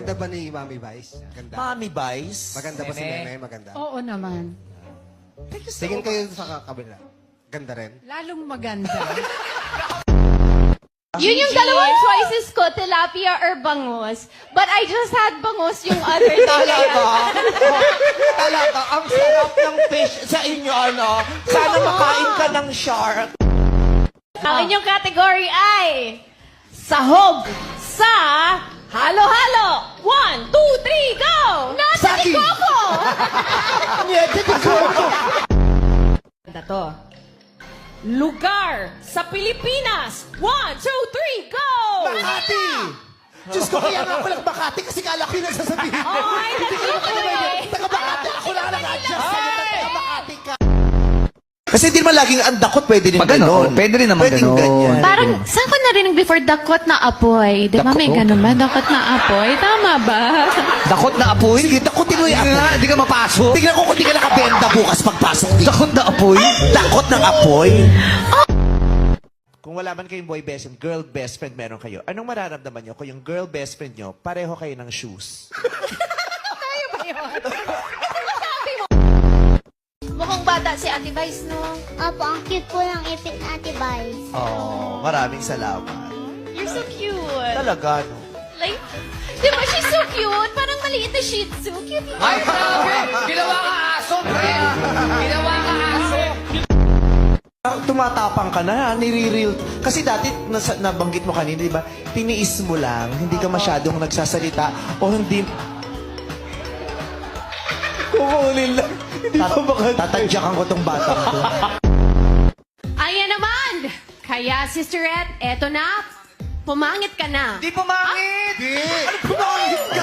Maganda ba ni Mami Vice? Maganda. Mami Vice? Maganda ba si Nene? Maganda. Oo naman. Tingin kayo sa kabila. Ganda rin. Lalong maganda. Yun yung dalawang choices ko, tilapia or bangus. But I just had bangus yung other day. Talaga? Talaga, ang sarap ng fish sa inyo, ano? Sana makain ka ng shark. Ang inyong category ay sahog sa halo-halo. 1, 2, 3, go! Nasa Saki! ni Coco! Nyete di ko. Ganda to. Lugar sa Pilipinas. 1, 2, 3, go! Makati! Diyos ko, kaya nga ako lang Makati kasi kala ko yung nagsasabihin. Ay, nag-iwalay. Taga Makati, ako lang nag-adjust sa'yo. Taga Makati ka. Kasi hindi naman laging andakot, pwede din Pag ano, ganon. pwede rin naman Pwedeng ganon. ganyan. Parang, saan ko narinig before dakot na apoy? Di ba may ganun ba? Dakot na apoy? Tama ba? Dakot na apoy? Sige, dakotin mo yung Hindi nga, apoy. hindi ka mapasok. Tingnan ko kung di ka nakabenda bukas pagpasok dito. Dakot na apoy? Dakot ng apoy. Kung wala man kayong boy best friend, girl best friend meron kayo, anong mararamdaman nyo kung yung girl best friend nyo, pareho kayo ng shoes? Mukhang bata si Ate Vice, no? Opo, ang cute po ng ipit na Ate Vice. Oh, maraming salamat. You're so cute. Talaga, no? Like, di ba, she's so cute. Parang maliit na shih tzu. Cute yun. Ay, grabe! Ginawa ka aso, pre! Ginawa ka aso! Tumatapang ka na, nire-real. Kasi dati, nabanggit mo kanina, di ba? Tiniis mo lang, hindi ka masyadong nagsasalita, o hindi... Kukunin lang. Hindi pa baka... Tatadyakan ko tong batang to. Ayan naman! Kaya, Sisterette, eto na. Pumangit ka na. Di pumangit! Ano pumangit ka?